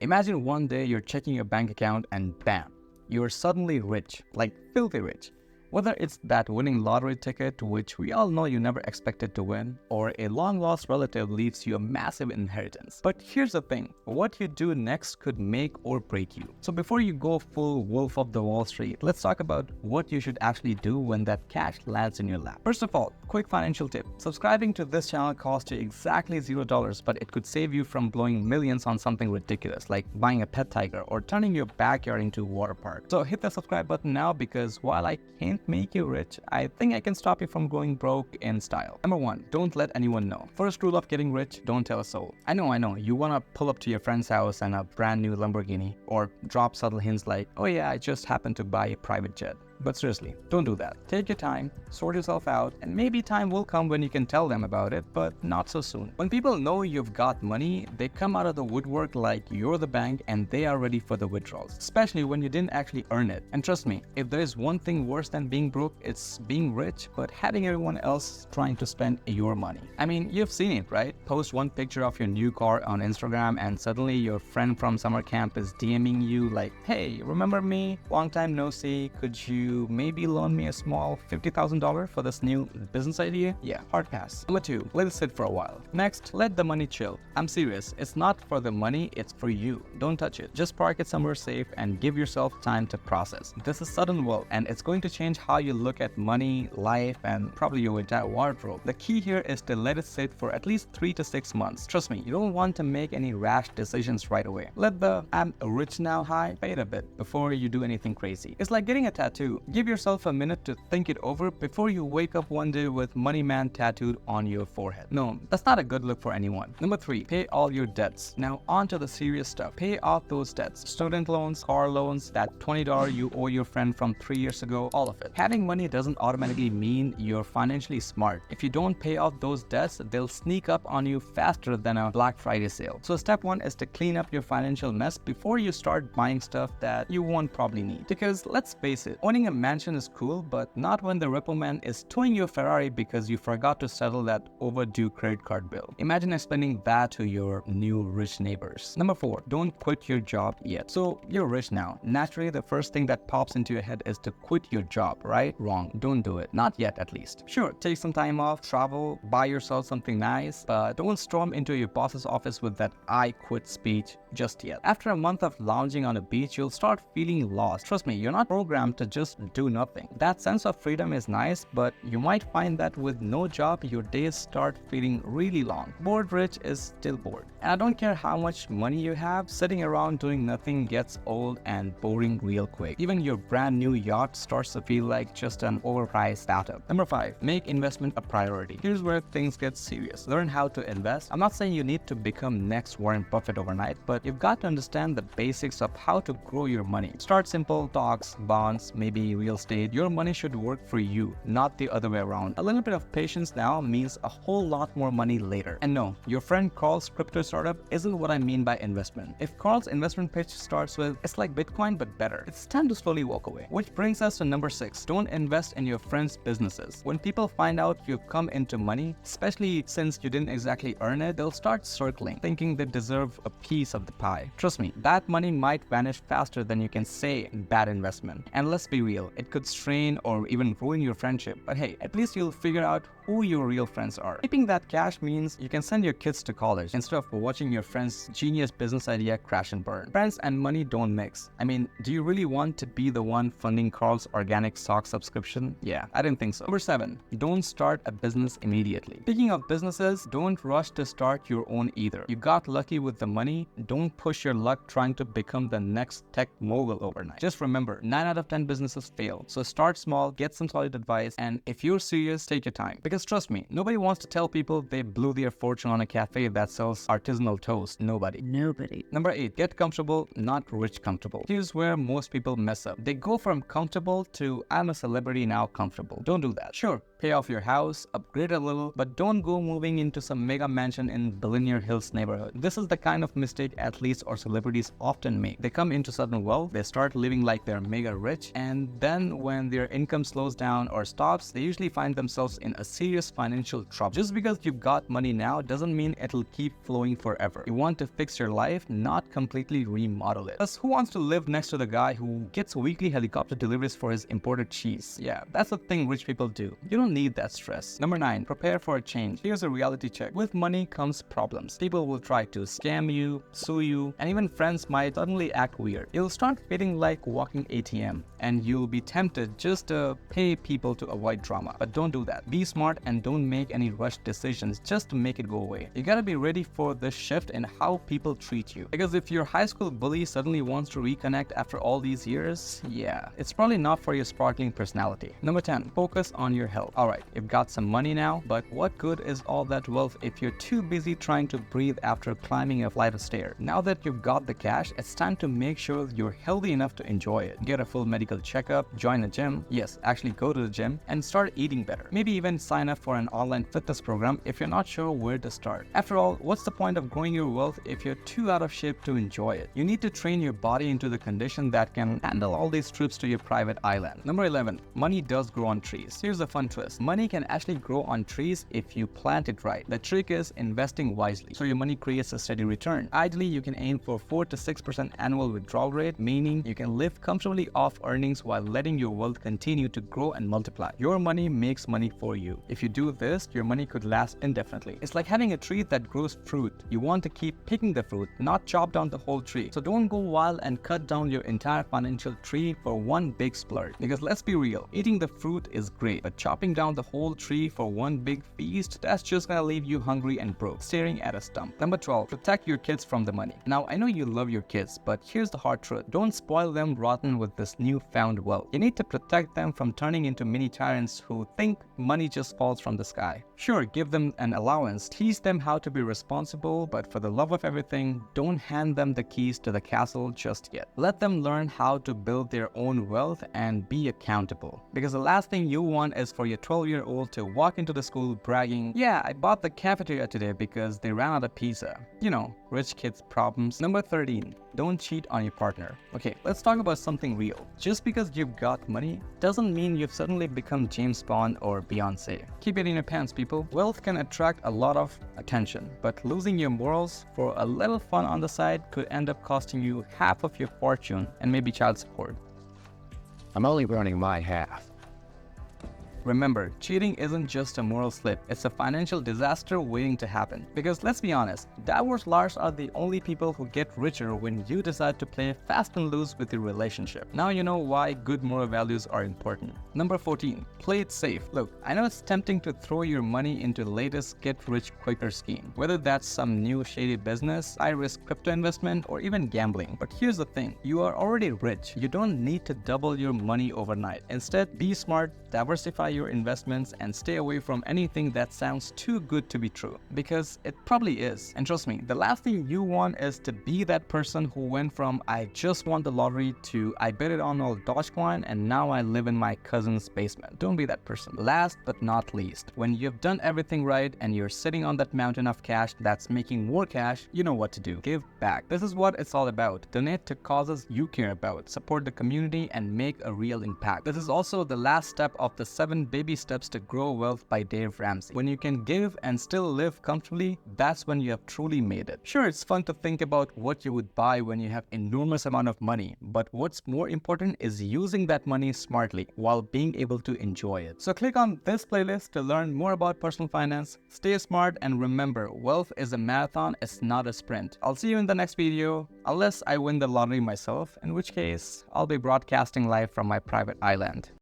Imagine one day you're checking your bank account and bam, you're suddenly rich, like filthy rich. Whether it's that winning lottery ticket, which we all know you never expected to win, or a long-lost relative leaves you a massive inheritance. But here's the thing, what you do next could make or break you. So before you go full Wolf of the Wall Street, let's talk about what you should actually do when that cash lands in your lap. First of all, quick financial tip. Subscribing to this channel costs you exactly $0, but it could save you from blowing millions on something ridiculous, like buying a pet tiger or turning your backyard into a water park. So hit the subscribe button now, because while I can't make you rich, I think I can stop you from going broke in style. Number 1, don't let anyone know. First rule of getting rich, don't tell a soul. I know, you want to pull up to your friend's house in a brand new Lamborghini, or drop subtle hints like, oh yeah, I just happened to buy a private jet. But seriously, don't do that. Take your time, sort yourself out, and maybe time will come when you can tell them about it, but not so soon. When people know you've got money, they come out of the woodwork like you're the bank and they are ready for the withdrawals, especially when you didn't actually earn it. And trust me, if there is one thing worse than being broke, it's being rich, but having everyone else trying to spend your money. I mean, you've seen it, right? Post one picture of your new car on Instagram and suddenly your friend from summer camp is DMing you like, hey, remember me? Long time no see, could you maybe loan me a small $50,000 for this new business idea? Yeah, hard pass. Number 2, let it sit for a while. Next, let the money chill. I'm serious, it's not for the money, it's for you. Don't touch it. Just park it somewhere safe and give yourself time to process. This is sudden wealth, and it's going to change how you look at money, life, and probably your entire wardrobe. The key here is to let it sit for at least 3 to 6 months. Trust me, you don't want to make any rash decisions right away. Let the I'm rich now high fade a bit before you do anything crazy. It's like getting a tattoo. Give yourself a minute to think it over before you wake up one day with Money Man tattooed on your forehead. No, that's not a good look for anyone. Number 3, pay all your debts. Now on to the serious stuff. Pay off those debts. Student loans, car loans, that $20 you owe your friend from 3 years ago, all of it. Having money doesn't automatically mean you're financially smart. If you don't pay off those debts, they'll sneak up on you faster than a Black Friday sale. So step 1 is to clean up your financial mess before you start buying stuff that you won't probably need. Because let's face it, owning a mansion is cool, but not when the repo man is towing your Ferrari because you forgot to settle that overdue credit card bill. Imagine explaining that to your new rich neighbors. Number 4, don't quit your job yet. So you're rich now. Naturally, the first thing that pops into your head is to quit your job, right? Wrong. Don't do it. Not yet, at least. Sure, take some time off, travel, buy yourself something nice, but don't storm into your boss's office with that I quit speech just yet. After a month of lounging on a beach, you'll start feeling lost. Trust me, you're not programmed to just do nothing. That sense of freedom is nice, but you might find that with no job, your days start feeling really long. Bored rich is still bored. And I don't care how much money you have, sitting around doing nothing gets old and boring real quick. Even your brand new yacht starts to feel like just an overpriced bathtub. Number 5, make investment a priority. Here's where things get serious. Learn how to invest. I'm not saying you need to become next Warren Buffett overnight, but you've got to understand the basics of how to grow your money. Start simple, stocks, bonds, maybe real estate. Your money should work for you, not the other way around. A little bit of patience now means a whole lot more money later. And no, your friend Carl's crypto startup isn't what I mean by investment. If Carl's investment pitch starts with, it's like Bitcoin but better, it's time to slowly walk away. Which brings us to number 6, don't invest in your friends' businesses. When people find out you've come into money, especially since you didn't exactly earn it, they'll start circling, thinking they deserve a piece of the pie. Trust me, that money might vanish faster than you can say bad investment. And let's be real, it could strain or even ruin your friendship, but hey, at least you'll figure out who your real friends are. Keeping that cash means you can send your kids to college instead of watching your friend's genius business idea crash and burn. Friends and money don't mix. I mean, do you really want to be the one funding Carl's organic sock subscription? Yeah, I didn't think so. Number 7, don't start a business immediately. Speaking of businesses, don't rush to start your own either. You got lucky with the money, don't push your luck trying to become the next tech mogul overnight. Just remember, 9 out of 10 businesses fail. So start small, get some solid advice, and if you're serious, take your time. Because trust me, nobody wants to tell people they blew their fortune on a cafe that sells artisanal toast. Nobody. Number 8, get comfortable, not rich comfortable. Here's where most people mess up. They go from comfortable to I'm a celebrity now comfortable. Don't do that. Sure, pay off your house, upgrade a little, but don't go moving into some mega mansion in Billionaire Hills neighborhood. This is the kind of mistake athletes or celebrities often make. They come into sudden wealth, they start living like they're mega rich, and And then when their income slows down or stops, they usually find themselves in a serious financial trouble. Just because you've got money now doesn't mean it'll keep flowing forever. You want to fix your life, not completely remodel it. Plus, who wants to live next to the guy who gets weekly helicopter deliveries for his imported cheese? Yeah, that's the thing rich people do. You don't need that stress. Number 9, prepare for a change. Here's a reality check. With money comes problems. People will try to scam you, sue you, and even friends might suddenly act weird. You'll start feeling like walking ATM, and you'll be tempted just to pay people to avoid drama. But don't do that. Be smart and don't make any rushed decisions just to make it go away. You gotta be ready for the shift in how people treat you. Because if your high school bully suddenly wants to reconnect after all these years, yeah, it's probably not for your sparkling personality. Number 10, focus on your health. Alright, you've got some money now, but what good is all that wealth if you're too busy trying to breathe after climbing a flight of stairs? Now that you've got the cash, it's time to make sure you're healthy enough to enjoy it. Get a full medical checkup, join a gym, yes, actually go to the gym, and start eating better. Maybe even sign up for an online fitness program if you're not sure where to start. After all, what's the point of growing your wealth if you're too out of shape to enjoy it? You need to train your body into the condition that can handle all these trips to your private island. Number 11, money does grow on trees. Here's a fun twist. Money can actually grow on trees if you plant it right. The trick is investing wisely, so your money creates a steady return. Ideally, you can aim for 4 to 6% annual withdrawal rate, meaning you can live comfortably off earnings while letting your wealth continue to grow and multiply. Your money makes money for you. If you do this, your money could last indefinitely. It's like having a tree that grows fruit. You want to keep picking the fruit, not chop down the whole tree. So don't go wild and cut down your entire financial tree for one big splurge. Because let's be real, eating the fruit is great, but chopping down the whole tree for one big feast, that's just gonna leave you hungry and broke, staring at a stump. Number 12, protect your kids from the money. Now, I know you love your kids, but here's the hard truth. Don't spoil them rotten with this newfound wealth. You need to protect them from turning into mini tyrants who think money just falls from the sky. Sure, give them an allowance, teach them how to be responsible, but for the love of everything, don't hand them the keys to the castle just yet. Let them learn how to build their own wealth and be accountable. Because the last thing you want is for your 12-year-old to walk into the school bragging, yeah, I bought the cafeteria today because they ran out of pizza. You know, rich kids' problems. Number 13, don't cheat on your partner. Okay, let's talk about something real. Just because you've got money doesn't mean you've suddenly become James Bond or Beyonce. Keep it in your pants, people. Wealth can attract a lot of attention, but losing your morals for a little fun on the side could end up costing you half of your fortune and maybe child support. I'm only running my half. Remember, cheating isn't just a moral slip, it's a financial disaster waiting to happen. Because let's be honest, divorce lawyers are the only people who get richer when you decide to play fast and loose with your relationship. Now you know why good moral values are important. Number 14, play it safe. Look, I know it's tempting to throw your money into the latest get-rich-quicker scheme. Whether that's some new shady business, high-risk crypto investment, or even gambling. But here's the thing, you are already rich. You don't need to double your money overnight. Instead, be smart, diversify your investments, and stay away from anything that sounds too good to be true, because it probably is. And trust me, the last thing you want is to be that person who went from I just won the lottery to I bet it on all Dogecoin and now I live in my cousin's basement. Don't be that person. Last but not least, when you've done everything right and you're sitting on that mountain of cash that's making more cash, you know what to do. Give back. This is what it's all about. Donate to causes you care about, support the community, and make a real impact. This is also the last step of the 7 baby steps to grow wealth by Dave Ramsey. When you can give and still live comfortably, that's when you have truly made it. Sure, it's fun to think about what you would buy when you have enormous amount of money, but what's more important is using that money smartly while being able to enjoy it. So click on this playlist to learn more about personal finance. Stay smart and remember, wealth is a marathon, it's not a sprint. I'll see you in the next video, unless I win the lottery myself, in which case I'll be broadcasting live from my private island.